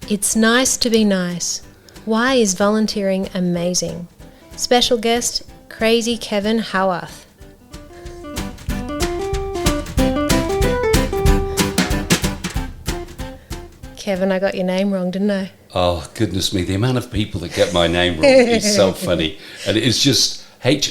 It's nice to be nice. Why is volunteering amazing? Special guest, Krazy Kevin Howarth. Kevin, I got your name wrong, didn't I? Oh, goodness me. The amount of people that get my name wrong is so funny. And it's just Howarth.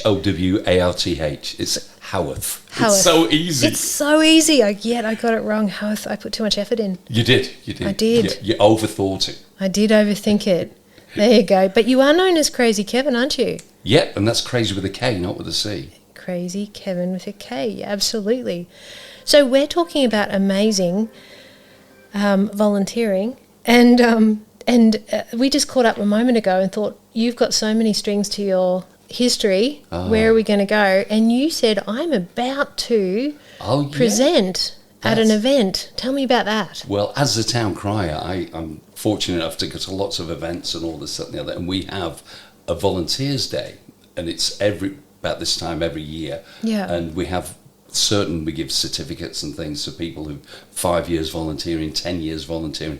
It's Howarth. It's so easy. It's so easy. Yet I got it wrong. Howarth. I put too much effort in. You did. I did. You overthought it. I did overthink it. There you go. But you are known as Krazy Kevin, aren't you? Yeah, and that's crazy with a K, not with a C. Krazy Kevin with a K, absolutely. So we're talking about amazing volunteering, and we just caught up a moment ago and thought, you've got so many strings to your history. Where are we going to go? And you said, I'm about to present at an event. Tell me about that. Well, as a town crier, I'm fortunate enough to go to lots of events and all this, that, and the other, and we have a Volunteers Day, and it's about this time every year. Yeah. And we give certificates and things to people who 5 years volunteering, 10 years volunteering.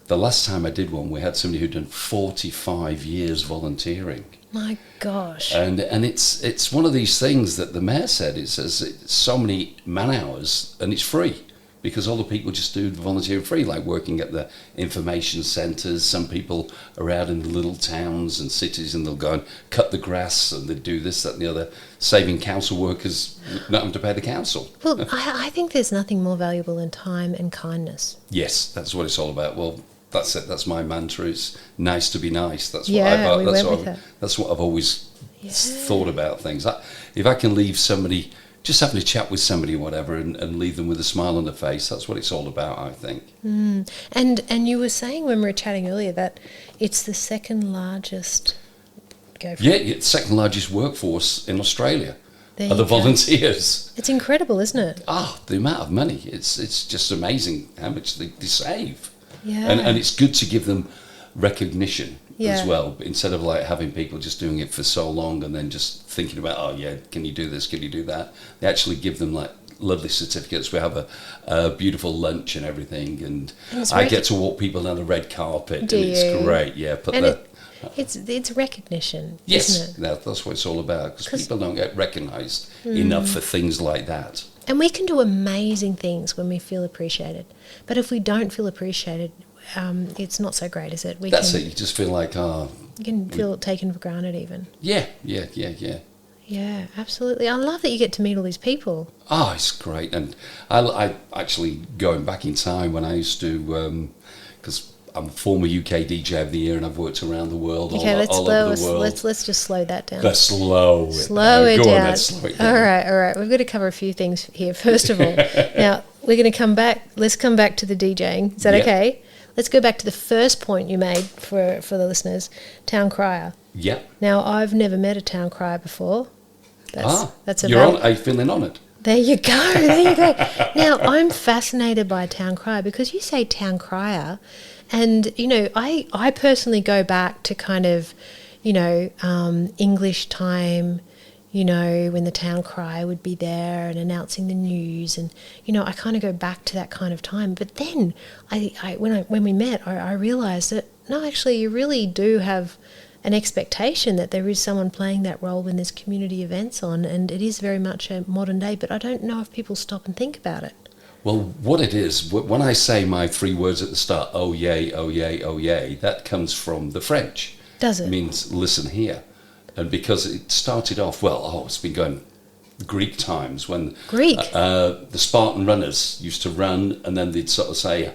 The last time I did one, we had somebody who'd done 45 years volunteering. My gosh. And it's one of these things that the mayor said, it says it's so many man hours and it's free, because all the people just do volunteering free, like working at the information centres. Some people are out in the little towns and cities and they'll go and cut the grass and they do this, that and the other, saving council workers not having to pay the council. Well, I think there's nothing more valuable than time and kindness. Yes, that's what it's all about. Well, that's it. That's my mantra. It's nice to be nice. That's what that's what I've always thought about things. If I can leave somebody, just having a chat with somebody or whatever, and leave them with a smile on their face, that's what it's all about, I think. And you were saying when we were chatting earlier that it's the second largest. It's second largest workforce in Australia. There are the volunteers. It's incredible, isn't it? The amount of money. It's just amazing how much they save. Yeah. And it's good to give them recognition as well, instead of like having people just doing it for so long and then just thinking about, can you do this, can you do that? They actually give them like lovely certificates. We have a beautiful lunch and everything, and I get to walk people down the red carpet. It's great. It's recognition. Yes, isn't it? That's what it's all about, because people don't get recognised enough for things like that. And we can do amazing things when we feel appreciated. But if we don't feel appreciated, it's not so great, is it? That's it. You just feel like, you can feel taken for granted even. Yeah. Yeah, absolutely. I love that you get to meet all these people. Oh, it's great. And I actually, going back in time when I used to, because I'm a former UK DJ of the Year and I've worked around the world, all over the world. Let's just slow that down. Let's slow it down. Slow it down. All right. We've got to cover a few things here. First of all, now we're going to come back. Let's come back to the DJing. Is that okay? Let's go back to the first point you made for the listeners, town crier. Yeah. Now, I've never met a town crier before. That's are you feeling on it? There you go. Now, I'm fascinated by a town crier, because you say town crier, and, I personally go back to kind of, English time, when the town crier would be there and announcing the news, and, I kind of go back to that kind of time. But then when we met, I realised that, no, actually, you really do have an expectation that there is someone playing that role when there's community events on, and it is very much a modern day, but I don't know if people stop and think about it. Well, what it is, when I say my 3 words at the start, oh yay, oh yay, oh yay, that comes from the French. Does it? It means listen here. And because it started off, it's been going Greek times, when the Spartan runners used to run, and then they'd sort of say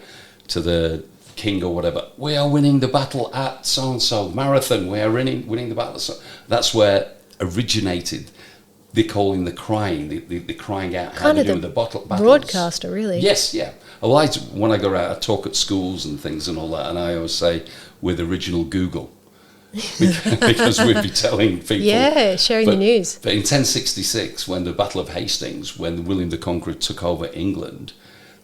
to the king or whatever, we are winning the battle at so-and-so marathon, we are winning the battle. So that's where originated the calling, the crying, the crying out, how they're doing the battles. Broadcaster, really. Yes, yeah. Well, when I go out, I talk at schools and things and all that, and I always say, we're the original Google. Because we'd be telling people. Yeah, sharing the news. But in 1066, when the Battle of Hastings, when William the Conqueror took over England,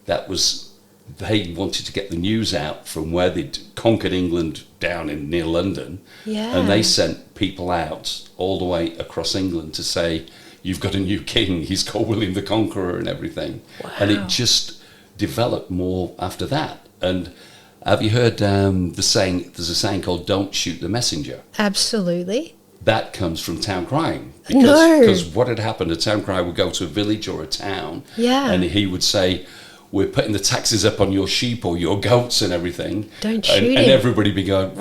they wanted to get the news out from where they'd conquered England down near London. Yeah. And they sent people out all the way across England to say, you've got a new king, he's called William the Conqueror and everything. Wow. And it just developed more after that. And Have you heard the saying, there's a saying called "don't shoot the messenger"? Absolutely. That comes from town crying. No. Because what had happened, a town crier would go to a village or a town, Yeah. and he would say, we're putting the taxes up on your sheep or your goats and everything. Don't shoot him. And everybody be going,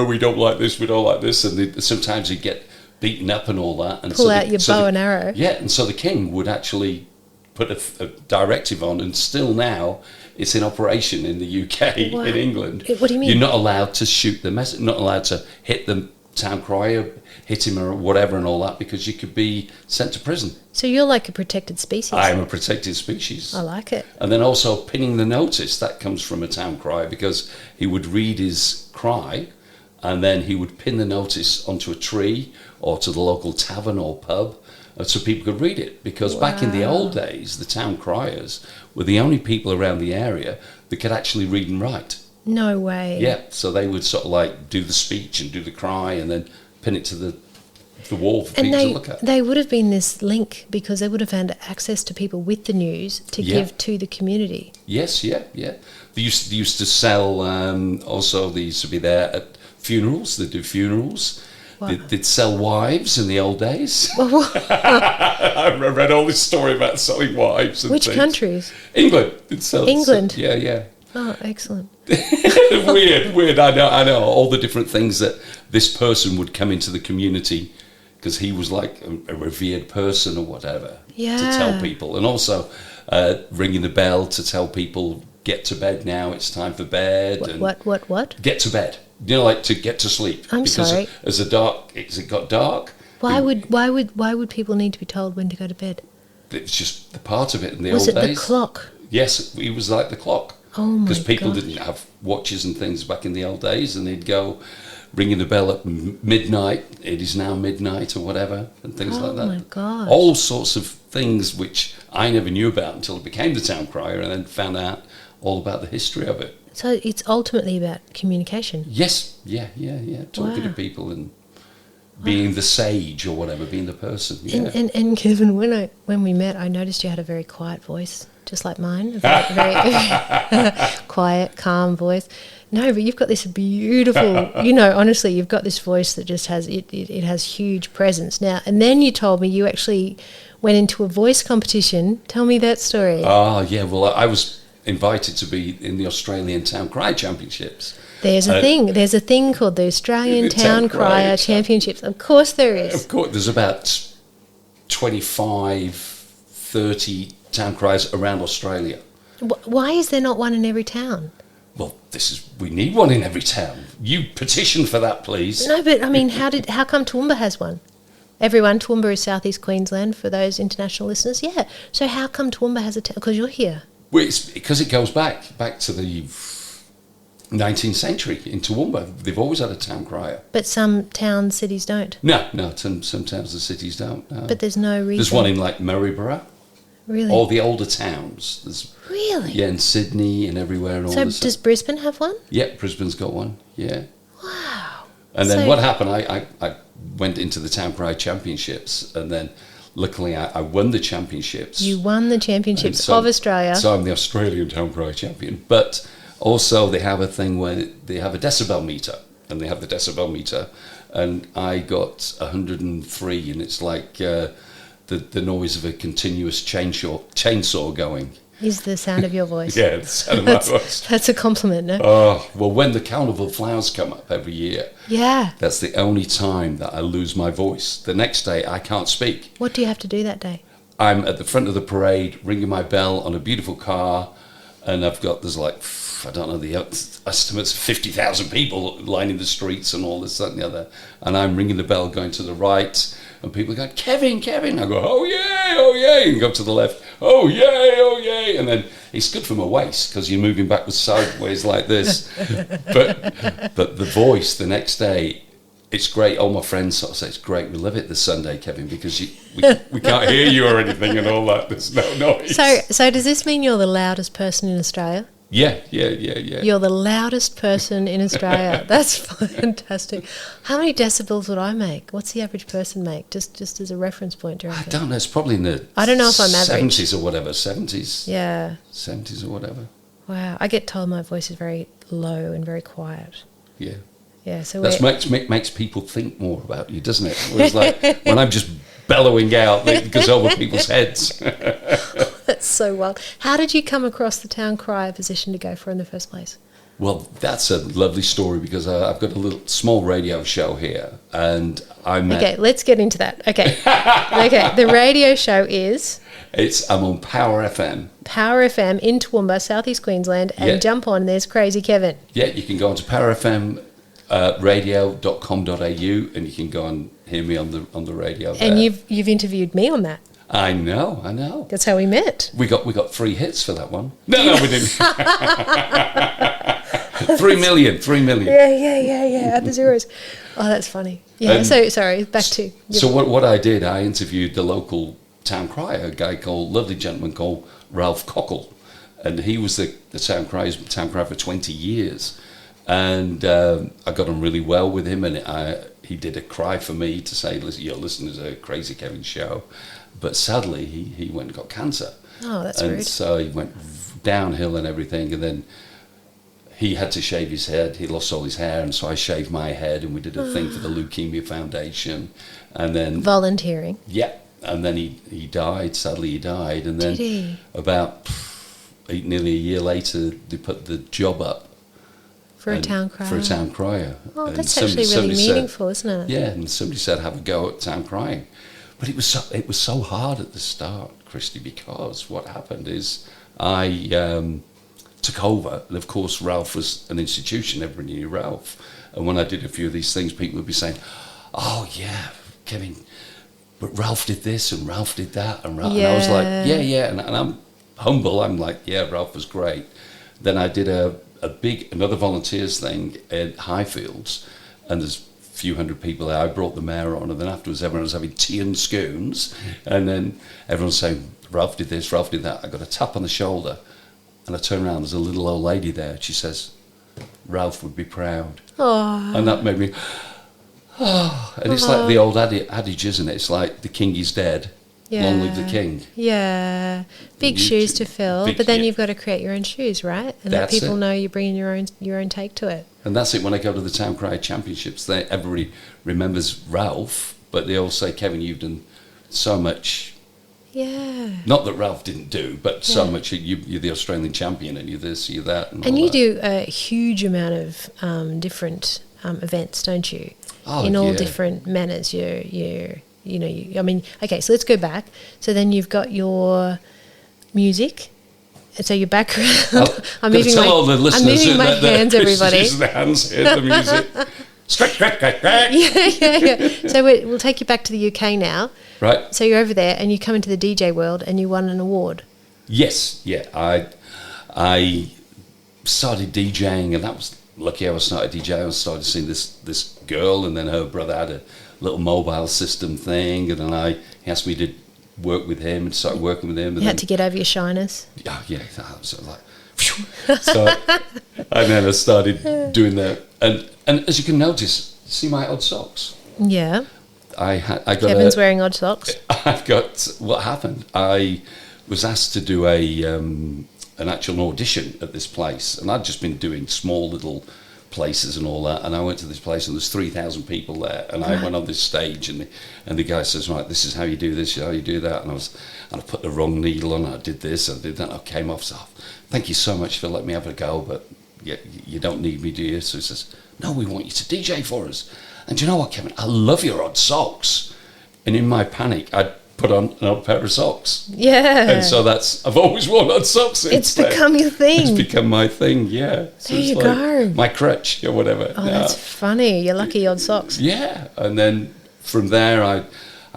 we don't like this, we don't like this. And sometimes he'd get beaten up and all that. And Pull out your bow and arrow. Yeah, and so the king would actually put a directive on, and still now it's in operation in the UK, in England. What do you mean? You're not allowed to shoot the message, not allowed to hit the town crier, hit him or whatever and all that, because you could be sent to prison. So you're like a protected species. I am a protected species. I like it. And then also pinning the notice, that comes from a town crier, because he would read his cry and then he would pin the notice onto a tree or to the local tavern or pub so people could read it. Because back in the old days, the town criers were the only people around the area that could actually read and write. No way. Yeah, so they would sort of like do the speech and do the cry and then pin it to the wall for people to look at. They would have been this link because they would have had access to people with the news to give to the community. Yes, yeah. They used to sell, also they used to be there at funerals. They'd do funerals. They'd sell wives in the old days. I read all this story about selling wives. And Which things. countries? England. England? Yeah. Oh, excellent. Weird. I know all the different things that this person would come into the community because he was like a revered person or whatever to tell people. And also ringing the bell to tell people, get to bed now, it's time for bed. What? Get to bed. You know, like to get to sleep. I'm sorry. As it got dark. Why would people need to be told when to go to bed? It's just the part of it in the old days. Was it the clock? Yes, it was like the clock. Oh my God. Because people didn't have watches and things back in the old days, and they'd go ringing the bell at midnight, it is now midnight or whatever, and things like that. Oh my God. All sorts of things which I never knew about until I became the town crier and then found out all about the history of it. So it's ultimately about communication. Yes, yeah. Talking to people and being the sage or whatever, being the person. Yeah. And Kevin, when we met, I noticed you had a very quiet voice, just like mine. A very quiet, calm voice. No, but you've got this beautiful, honestly, you've got this voice that just has, it has huge presence. Now, and then you told me you actually went into a voice competition. Tell me that story. Oh, yeah, well, I was invited to be in the Australian Town Cry Championships. There's a thing called the Australian Town Crier Championships. Of course there is. Of course, there's about 25, 30 town criers around Australia. Why is there not one in every town? Well, we need one in every town. You petition for that, please. No, but I mean, how come Toowoomba has one? Everyone, Toowoomba is southeast Queensland for those international listeners. Yeah. So how come Toowoomba has a town? Because you're here. Well, it's because it goes back to the 19th century in Toowoomba. They've always had a town crier. But some towns, cities don't. No, some towns and cities don't. No. But there's no reason. There's one in like Maryborough. Really? All the older towns. Really? Yeah, in Sydney and everywhere and all this. So does Brisbane have one? Yeah, Brisbane's got one. Yeah. Wow. And then what happened? I went into the Town Cry Championships, and then luckily I won the championships. You won the championships of Australia. So I'm the Australian Town Cry champion. But also they have a thing where they have a decibel meter, and they have the decibel meter, and I got 103, and it's like the noise of a continuous chainsaw going. Is the sound of your voice. Yeah, the sound of my voice. That's a compliment, no? Oh, well, when the carnival flowers come up every year, yeah, that's the only time that I lose my voice. The next day, I can't speak. What do you have to do that day? I'm at the front of the parade, ringing my bell on a beautiful car, and there's like, I don't know, the estimates of 50,000 people lining the streets and all this, that, and the other. And I'm ringing the bell, going to the right, and people go, Kevin. I go, oh yay, and go to the left, oh yay. And then it's good for my waist because you're moving backwards, sideways like this. but the voice the next day, it's great. All my friends sort of say, it's great, we love it this Sunday, Kevin, because we can't hear you or anything and all that. There's no noise. So does this mean you're the loudest person in Australia? Yeah. You're the loudest person in Australia. That's fantastic. How many decibels would I make? What's the average person make? Just as a reference point, do you reckon? I don't know. It's probably in the I don't know if I'm average. 70s or whatever. 70s. Yeah. 70s or whatever. Wow. I get told my voice is very low and very quiet. Yeah. Yeah, so that makes people think more about you, doesn't it? Whereas like when I'm just bellowing out, it goes over people's heads. That's so wild. How did you come across the town crier position to go for in the first place? Well, that's a lovely story because I've got a little small radio show here, and I met... Okay, let's get into that. Okay. Okay, the radio show is... I'm on Power FM. Power FM in Toowoomba, southeast Queensland, and jump on, there's Krazy Kevin. Yeah, you can go on to powerfmradio.com.au and you can go and hear me on the radio there. And you've interviewed me on that. I know. That's how we met. We got 3 hits for that one. No, we didn't. 3 million. Yeah, at the zeros. Oh, that's funny. Yeah, so, sorry, back to... So what I did, I interviewed the local town crier, a lovely gentleman called Ralph Cockle, and he was the town crier for 20 years. And I got on really well with him, and he did a cry for me to say, listen, you're listening to the Krazy Kevin show. But sadly, he went and got cancer. Oh, that's rude. And so he went downhill and everything, and then he had to shave his head. He lost all his hair, and so I shaved my head, and we did a thing for the Leukemia Foundation. And then... Volunteering. Yeah. And then he died. Sadly, he died. And then about nearly a year later, they put the job up. For a town crier. For a town crier. Oh, and that's actually really meaningful, isn't it? Yeah, and somebody said, have a go at town crying. But it was so hard at the start, Christy, because what happened is I took over, and of course Ralph was an institution, everybody knew Ralph. And when I did a few of these things, people would be saying, oh yeah, Kevin, but Ralph did this and Ralph did that, and Ralph, and I was like, yeah, and I'm humble, I'm like, yeah, Ralph was great. Then I did another volunteers thing at Highfields, and there's few hundred people there. I brought the mayor on, and then afterwards everyone was having tea and scones, and then everyone was saying, Ralph did this, Ralph did that. I got a tap on the shoulder, and I turned around, there's a little old lady there. She says, Ralph would be proud. Aww. And that made me, and it's like the old adage, isn't it? It's like the king is dead, long live the king. Yeah, big shoes to fill, but then you've got to create your own shoes, right? And let people know you're bringing your own take to it. And that's it. When I go to the Town Crier Championships, everybody remembers Ralph, but they all say, Kevin, you've done so much. Yeah. Not that Ralph didn't do, but so much. You're the Australian champion, and you're this, you're that. And you do a huge amount of different events, don't you? Oh, in all different manners. I mean, okay, so let's go back. So then you've got your music. So your background. I'm moving my hands, everybody. The hands here, the music. Yeah. So we'll take you back to the UK now. Right. So you're over there, and you come into the DJ world, and you won an award. Yes. Yeah. I started DJing, and that was lucky. I started DJing. I started seeing this girl, and then her brother had a little mobile system thing, and then he asked me to work with him and started working with him. And you had to get over your shyness. Yeah. So like, so and then I started doing that, and as you can notice, see my odd socks. Yeah. I got Kevin's wearing odd socks. I've got what happened. I was asked to do an actual audition at this place, and I'd just been doing small little places and all that, and I went to this place and there's 3,000 people there, and I went on this stage, and the guy says, right, this is how you do this, how you do that, and I put the wrong needle on, I did this, I did that, and I came off, so thank you so much for letting me have a go, but you don't need me, do you? So he says, no, we want you to DJ for us. And do you know what, Kevin, I love your odd socks. And in my panic, I put on an odd pair of socks. Yeah. And so I've always worn odd socks. It's become your thing. It's become my thing, yeah. So there you go. My crutch or whatever. Oh, that's funny. You're lucky odd socks. Yeah. And then from there, I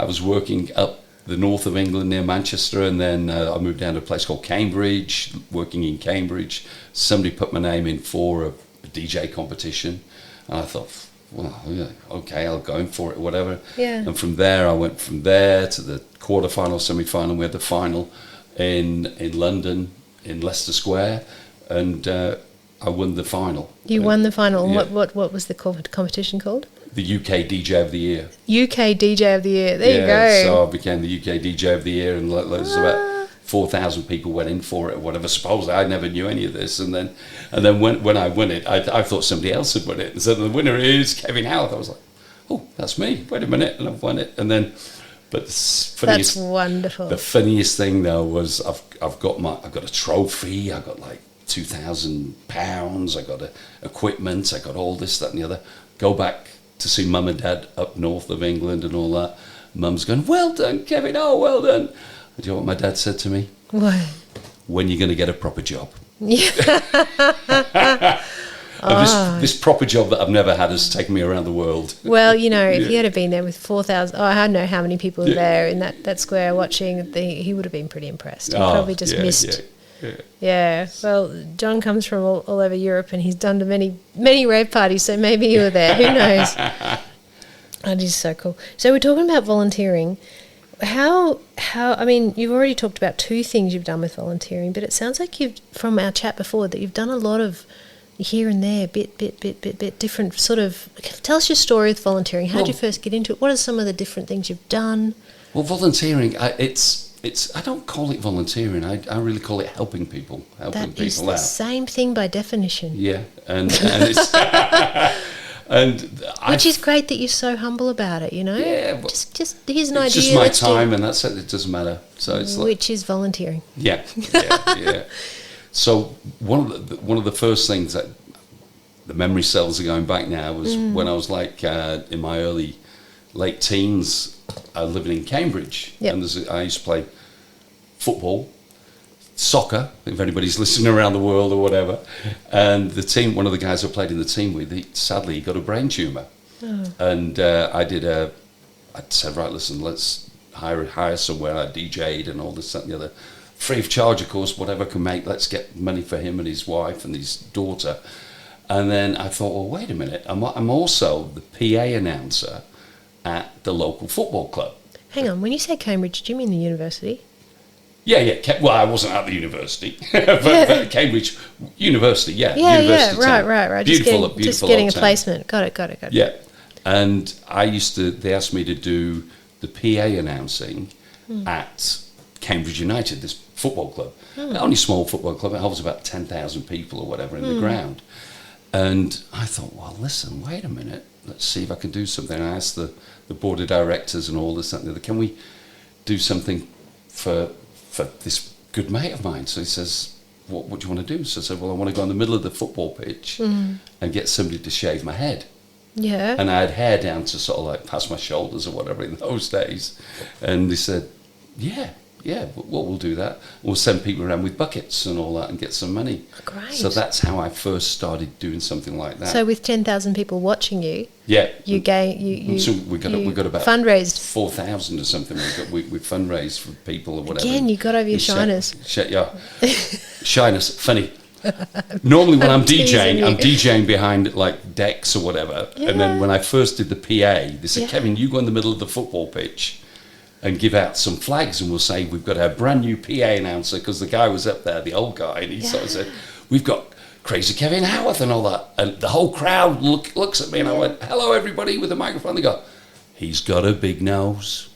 was working up the north of England near Manchester, and then I moved down to a place called Cambridge, working in Cambridge. Somebody put my name in for a DJ competition, and I thought, well, yeah, okay, I'll go in for it, whatever. Yeah. And from there, I went from there to the quarterfinal, semi-final. We had the final in London, in Leicester Square, and I won the final. You won the final. Yeah. What was the competition called? The UK DJ of the Year. UK DJ of the Year. There you go. So I became the UK DJ of the Year, and there's about 4,000 people went in for it or whatever. Supposedly, I never knew any of this. And then when I won it, I thought somebody else had won it. And so the winner is Kevin Howarth. I was like, oh, that's me. Wait a minute. And I've won it. And then, but that's wonderful. The funniest thing though was I've got a trophy. I got like £2,000. I got equipment. I got all this, that, and the other. Go back to see Mum and Dad up north of England and all that. Mum's going, well done, Kevin. Oh, well done. Do you know what my dad said to me? What? When you're going to get a proper job? Yeah. This proper job that I've never had has taken me around the world. Well, you know, if he had been there with 4,000, I don't know how many people were there in that square watching, he would have been pretty impressed. He probably just missed. Yeah. Well, John comes from all over Europe and he's done to many rave parties, so maybe you were there. Who knows? That is so cool. So we're talking about volunteering. How I mean, you've already talked about two things you've done with volunteering, but it sounds like from our chat before, that you've done a lot of here and there, bit, different sort of. Tell us your story with volunteering. How did you first get into it? What are some of the different things you've done? Well, volunteering, it's I don't call it volunteering. I really call it helping people out. That is the same thing by definition. Yeah, and it's. Which is great that you're so humble about it, you know? Yeah. Just here's an idea. It's just my time and that's it. It doesn't matter. So it's which is volunteering. Yeah. So one of the first things that the memory cells are going back now was when I was like in my late teens, living in Cambridge. Yep. And I used to play football, soccer, if anybody's listening around the world or whatever. And the team, one of the guys I played in the team with, sadly, he got a brain tumour. Oh. And I said, right, listen, let's hire somewhere. I DJ'd and all this, that and the other. Free of charge, of course, whatever I can make. Let's get money for him and his wife and his daughter. And then I thought, well, wait a minute. I'm also the PA announcer at the local football club. Hang on, when you say Cambridge, do you mean the university? Yeah. Well, I wasn't at the university, but Cambridge University, university. Right. Beautiful, just getting a placement. Got it. Yeah, and they asked me to do the PA announcing at Cambridge United, this football club. Only small football club. It holds about 10,000 people or whatever in the ground. And I thought, well, listen, wait a minute. Let's see if I can do something. I asked the board of directors and all this, that, and the other, can we do something for this good mate of mine? So he says, what do you want to do? So I said, well, I want to go in the middle of the football pitch and get somebody to shave my head. Yeah. And I had hair down to sort of like past my shoulders or whatever in those days. And they said, yeah, we'll do that. We'll send people around with buckets and all that and get some money. Great. So that's how I first started doing something like that. So with 10,000 people watching you, we got about fundraised 4,000 or something. We fundraised for people or whatever. Again, you got over your shyness. Shyness, funny. Normally when I'm DJing behind like decks or whatever. Yeah. And then when I first did the PA, they said, Kevin, you go in the middle of the football pitch and give out some flags and we'll say we've got a brand new PA announcer, because the guy was up there, the old guy, and he sort of said, we've got Krazy Kevin Howarth and all that. And the whole crowd looks at me and I went, hello everybody, with a microphone. They go, he's got a big nose.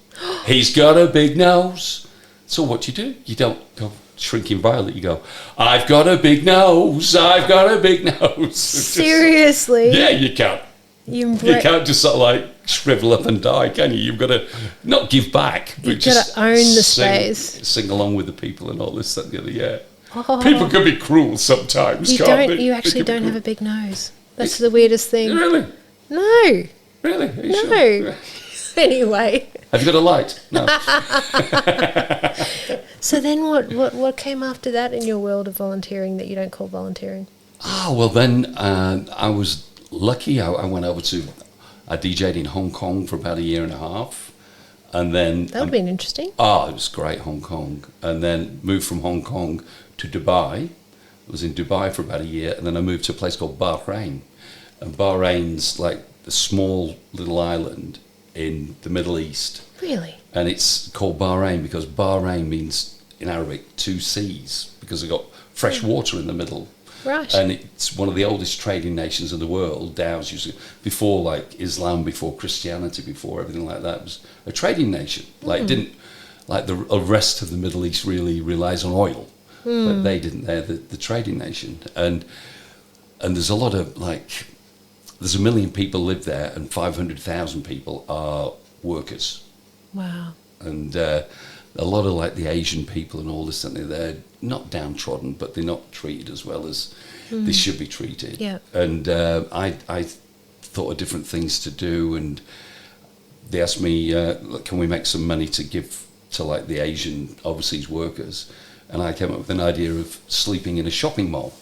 He's got a big nose. So what do? You don't go shrinking violet, you go, I've got a big nose, I've got a big nose. Seriously? Yeah, you can't. You can't just sort of like shrivel up and die, can you? You've got to not give back, but you've got to own the space. Sing along with the people and all this, that, and the other, yeah. Oh. People can be cruel sometimes, can't they? You actually don't have a big nose. That's the weirdest thing. Really? No. Really? Are you sure? Anyway. Have you got a light? No. So then what came after that in your world of volunteering that you don't call volunteering? Well then I was lucky. I went over I DJ'd in Hong Kong for about a year and a half. And then... That would have been interesting. It was great, Hong Kong. And then moved from Hong Kong to Dubai. I was in Dubai for about a year. And then I moved to a place called Bahrain. And Bahrain's like the small little island in the Middle East. Really? And it's called Bahrain because Bahrain means, in Arabic, two seas, because they've got fresh water in the middle. Right. And it's one of the oldest trading nations in the world. Dow's usually, before like Islam, before Christianity, before everything like that, it was a trading nation. Like it didn't like the rest of the Middle East really relies on oil, but they didn't. They're the trading nation, and there's a lot of like, there's 1 million people live there, and 500,000 people are workers. Wow. And a lot of like the Asian people and all this, and they're not downtrodden, but they're not treated as well as they should be treated. Yeah. And I thought of different things to do, and they asked me, can we make some money to give to like the Asian overseas workers? And I came up with an idea of sleeping in a shopping mall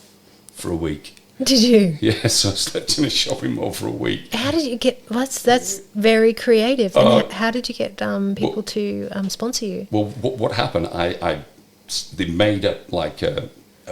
for a week. Did you? Yeah, so I slept in a shopping mall for a week. How did you get? That's very creative. And how did you get people to sponsor you? Well, what happened? They made up like a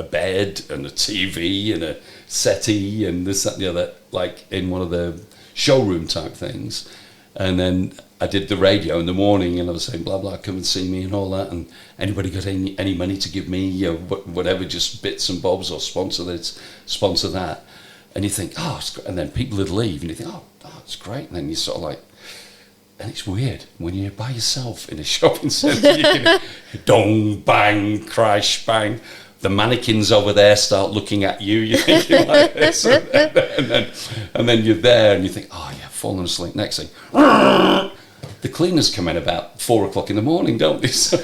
bed and a TV and a settee and this, that, and the other, like in one of the showroom type things. And then I did the radio in the morning, and I was saying, blah, blah, come and see me and all that. And anybody got any money to give me, or whatever, just bits and bobs, or sponsor this, sponsor that. And you think, oh, it's great. And then people would leave, and you think, oh, it's great. And then you sort of like, and it's weird when you're by yourself in a shopping centre, you can dong, bang, crash, bang. The mannequins over there start looking at you. You're thinking like this, and then you're there, and you think, oh yeah, falling asleep. Next thing, the cleaners come in about 4:00 in the morning, don't they? So,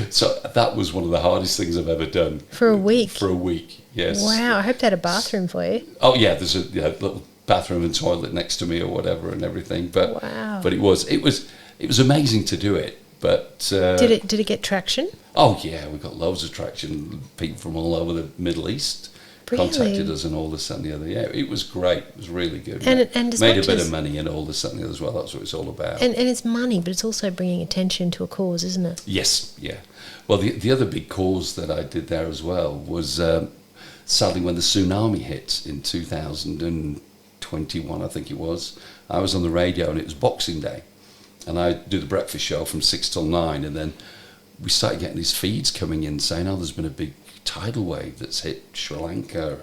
so that was one of the hardest things I've ever done. For a week. For a week, yes. Wow, I hope they had a bathroom for you. Oh yeah, there's a little bathroom and toilet next to me or whatever and everything. But wow. But it was amazing to do it. But did it get traction? Oh yeah, we got loads of traction. People from all over the Middle East contacted us and all this and the other. Yeah, it was great. It was really good. And made a bit of money and all this and the other as well. That's what it's all about. And it's money, but it's also bringing attention to a cause, isn't it? Yes, yeah. Well, the other big cause that I did there as well was sadly when the tsunami hit in 2021, I think it was. I was on the radio and it was Boxing Day, and I do the breakfast show from 6 till 9, and then we started getting these feeds coming in saying, oh, there's been a big tidal wave that's hit Sri Lanka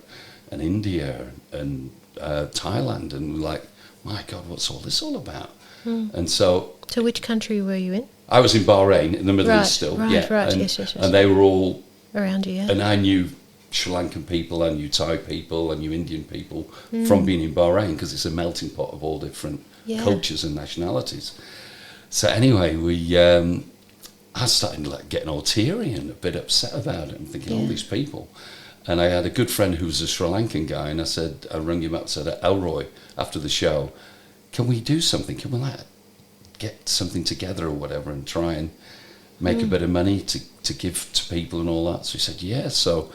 and India and Thailand, and we're like, my God, what's all this all about? And so which country were you in? I was in Bahrain, in the Middle East still. Right, and, yes. And they were all around you, yeah. And I knew Sri Lankan people, I knew Thai people, I knew Indian people from being in Bahrain, because it's a melting pot of all different cultures and nationalities. So anyway, I started like getting all teary and a bit upset about it. I'm thinking, all these people. And I had a good friend who was a Sri Lankan guy, and I rang him up and said, Elroy, after the show, can we do something? Can we like get something together or whatever and try and make a bit of money to give to people and all that? So he said, yeah. So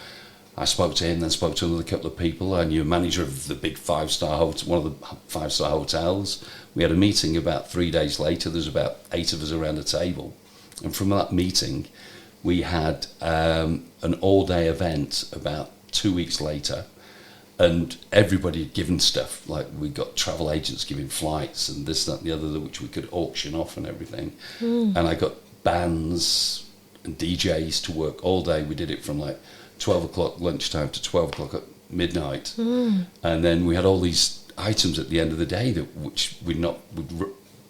I spoke to him, then spoke to another couple of people. I knew a manager of the big 5-star hotel, one of the 5-star hotels. We had a meeting about 3 days later. There's about 8 of us around a table. And from that meeting, we had an all-day event about 2 weeks later, and everybody had given stuff. Like, we got travel agents giving flights and this, that, and the other, which we could auction off and everything. And I got bands and DJs to work all day. We did it from like 12 o'clock lunchtime to 12 o'clock at midnight. And then we had all these items at the end of the day which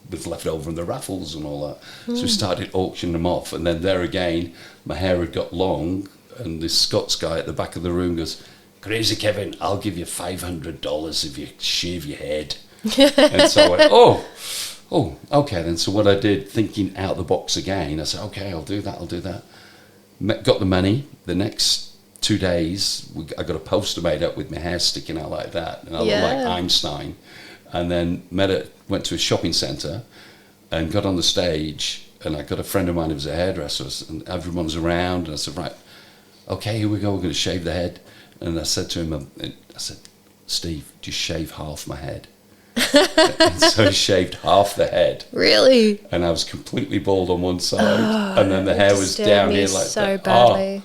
was left over in the raffles and all that. So we started auctioning them off, and then there again, my hair had got long, and this Scots guy at the back of the room goes, Krazy Kevin, I'll give you $500 if you shave your head. And so I went, oh, okay then. So what I did, thinking out the box again, I said, okay, I'll do that. Got the money. The next 2 days, I got a poster made up with my hair sticking out like that, and I looked like Einstein. And then went to a shopping centre and got on the stage, and I got a friend of mine who was a hairdresser, and everyone was around, and I said, right, okay, here we go, we're going to shave the head. And I said to him, I said, Steve, just shave half my head. And so he shaved half the head. Really? And I was completely bald on one side, and then the hair was down here like so that. Badly.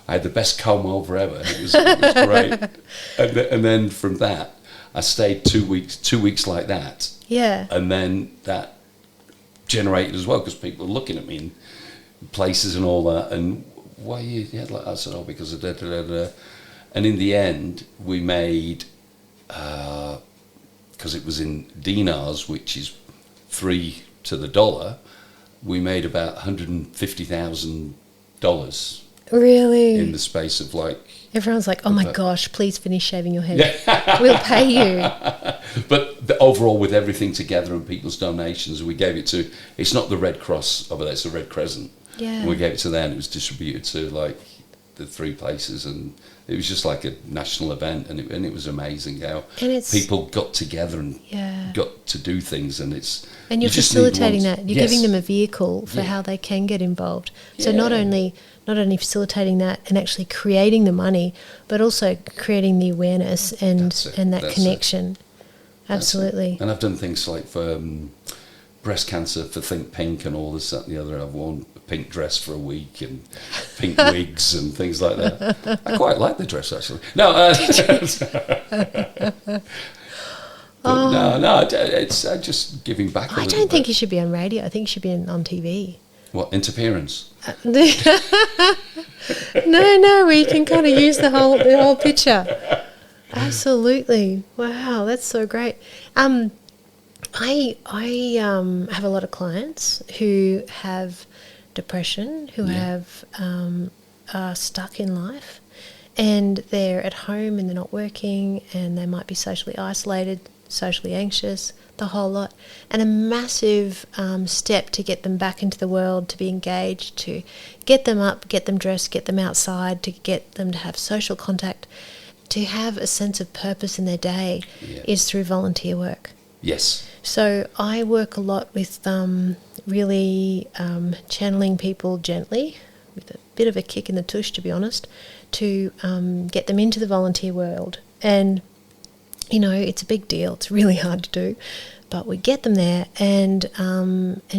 I had the best comb over ever. It was great. And then from that, I stayed 2 weeks like that. Yeah. And then that generated as well, because people were looking at me in places and all that, and why you had like that? I said, oh, because of da. And in the end, we made, because it was in dinars, which is 3 to the dollar, we made about $150,000 Really? in the space of like. Everyone's like, oh my gosh, please finish shaving your head. We'll pay you. But overall, with everything together and people's donations, we gave it to, it's not the Red Cross over there, it's the Red Crescent. Yeah. And we gave it to them, and it was distributed to like the 3 places, and it was just like a national event, and it was amazing how people got together and got to do things, and and you're facilitating that. You're giving them a vehicle for how they can get involved. So not only facilitating that and actually creating the money, but also creating the awareness and that connection. Absolutely. And I've done things like for breast cancer for Think Pink and all this, that and the other. I've worn a pink dress for a week and pink wigs and things like that. I quite like the dress, actually. No, no, it's just giving back a little bit. I don't think you should be on radio. I think you should be on TV. What, interference? No, we can kind of use the whole picture. Absolutely. Wow, that's so great. I have a lot of clients who have depression, who are stuck in life, and they're at home and they're not working, and they might be socially isolated, socially anxious, the whole lot, and a massive step to get them back into the world, to be engaged, to get them up, get them dressed, get them outside, to get them to have social contact, to have a sense of purpose in their day is through volunteer work. Yes. So I work a lot with really channeling people gently, with a bit of a kick in the tush, to be honest, to get them into the volunteer world. And it's a big deal. It's really hard to do, but we get them there, and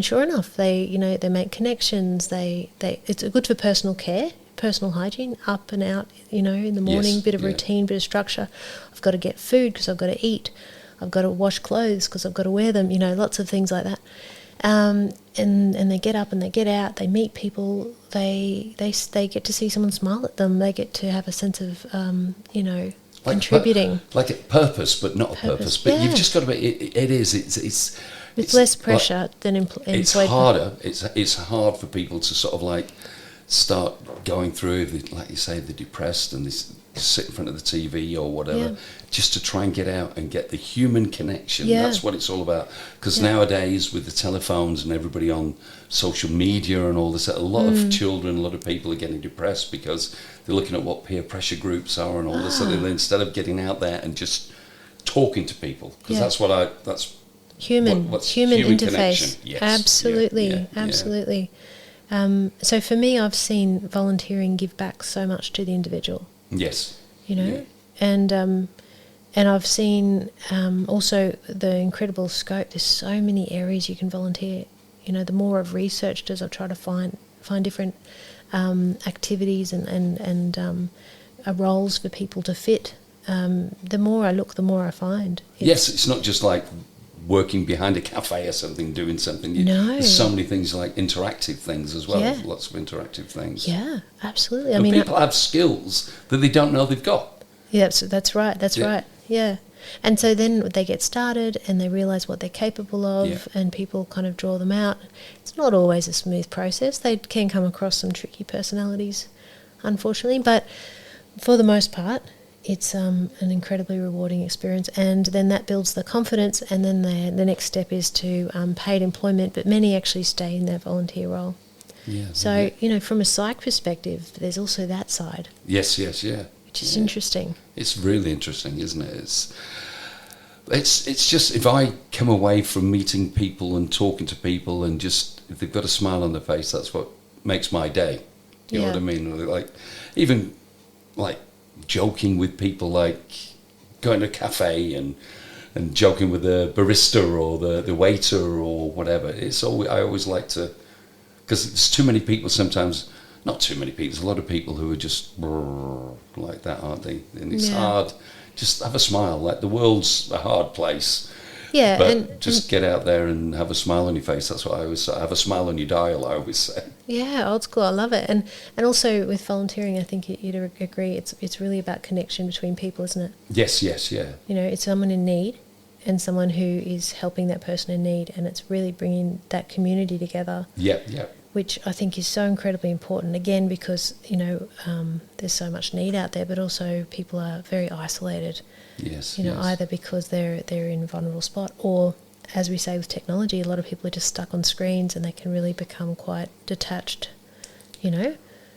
sure enough, they make connections. It's good for personal care, personal hygiene, up and out. In the morning, bit of routine, bit of structure. I've got to get food because I've got to eat. I've got to wash clothes because I've got to wear them. Lots of things like that. And they get up and they get out. They meet people. They get to see someone smile at them. They get to have a sense of contributing, like a purpose, but not a purpose. But you've just got to be. It's with less pressure than employment. It's harder. It's hard for people to sort of like start going through, like you say, the depressed and this sit in front of the TV or whatever, just to try and get out and get the human connection. That's what it's all about. Because nowadays, with the telephones and everybody on social media and all this, a lot of children, a lot of people are getting depressed because they're looking at what peer pressure groups are and all this. So instead of getting out there and just talking to people, because that's human interface. Yes. Absolutely. So for me, I've seen volunteering give back so much to the individual. Yes. And I've seen also the incredible scope. There's so many areas you can volunteer. The more I've researched as I've tried to find different activities and roles for people to fit, the more I look, the more I find. It's not just like working behind a cafe or something, doing something. There's so many things like interactive things as well. Lots of interactive things. Yeah, absolutely. And people have skills that they don't know they've got. Yeah, that's right. Yeah. And so then they get started and they realise what they're capable of, and people kind of draw them out. It's not always a smooth process. They can come across some tricky personalities, unfortunately, but for the most part, it's an incredibly rewarding experience, and then that builds the confidence, and then the next step is to paid employment, but many actually stay in their volunteer role. So, from a psych perspective, there's also that side. Yes. Which is interesting. It's really interesting, isn't it? It's just, if I come away from meeting people and talking to people and just, if they've got a smile on their face, that's what makes my day. You know what I mean? Like, even like joking with people, like going to a cafe and joking with the barista or the waiter or whatever. I always like to, because there's too many people sometimes. Not too many people. There's a lot of people who are just like that, aren't they? And it's hard. Just have a smile. Like, the world's a hard place. Yeah. But just get out there and have a smile on your face. That's what I always say. Have a smile on your dial, I always say. Yeah, old school. I love it. And also with volunteering, I think you'd agree, it's really about connection between people, isn't it? Yes, yeah. It's someone in need, and someone who is helping that person in need, and it's really bringing that community together. Which I think is so incredibly important, again, because, there's so much need out there, but also people are very isolated. Either because they're in a vulnerable spot, or, as we say with technology, a lot of people are just stuck on screens and they can really become quite detached,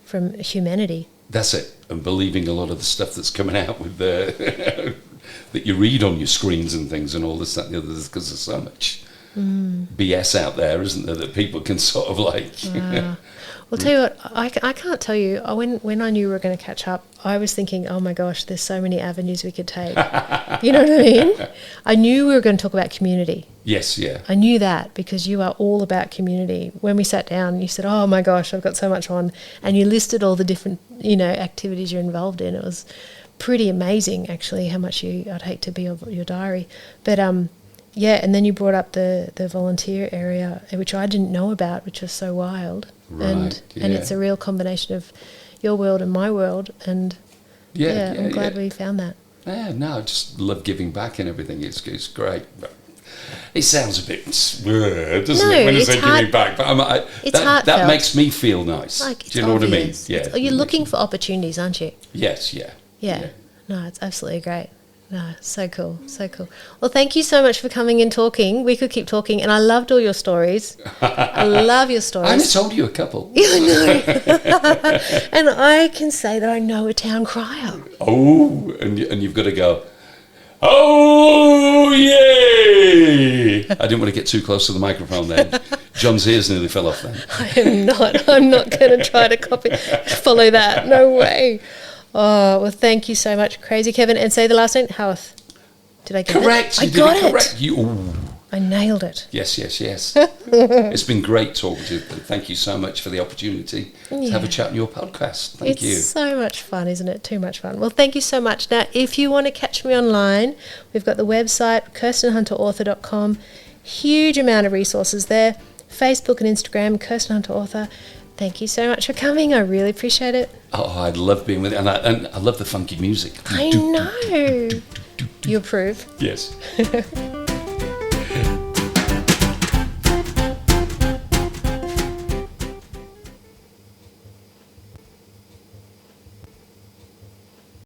from humanity. That's it. And believing a lot of the stuff that's coming out with the that you read on your screens and things and all this, that, and the other, because there's so much BS out there, isn't there, that people can sort of like... Well, tell you what, I can't tell you, when I knew we were going to catch up, I was thinking, oh my gosh, there's so many avenues we could take. You know what I mean? I knew we were going to talk about community. Yes, yeah. I knew that, because you are all about community. When we sat down, you said, oh my gosh, I've got so much on. And you listed all the different, activities you're involved in. It was pretty amazing, actually, how much I'd hate to be your diary. But, and then you brought up the volunteer area, which I didn't know about, which was so wild. Right, and it's a real combination of your world and my world, and I'm glad we found that. Yeah, no, I just love giving back and everything. It's great. But it sounds a bit weird, doesn't it, when I say giving back? But that makes me feel nice. Do you know what I mean? Yeah. You're looking for opportunities, aren't you? Yes, yeah. No, it's absolutely great. No, so cool, so cool. Well, thank you so much for coming and talking. We could keep talking, and I loved all your stories. I love your stories. I only told you a couple. Yeah, I know. And I can say that I know a town crier. Oh, and you've got to go, oh, yay! I didn't want to get too close to the microphone then. John's ears nearly fell off then. I'm not going to try to follow that. No way. Oh, well, thank you so much, Krazy Kevin. And say the last name, Howarth. Did I get it? Correct. I got it. Correct. I nailed it. Yes. It's been great talking to you. Thank you so much for the opportunity to have a chat on your podcast. Thank you. It's so much fun, isn't it? Too much fun. Well, thank you so much. Now, if you want to catch me online, we've got the website, KirstenHunterAuthor.com. Huge amount of resources there. Facebook and Instagram, Kirsten Hunter Author. Thank you so much for coming. I really appreciate it. Oh, I love being with you. And I love the funky music. I know. You approve? Yes.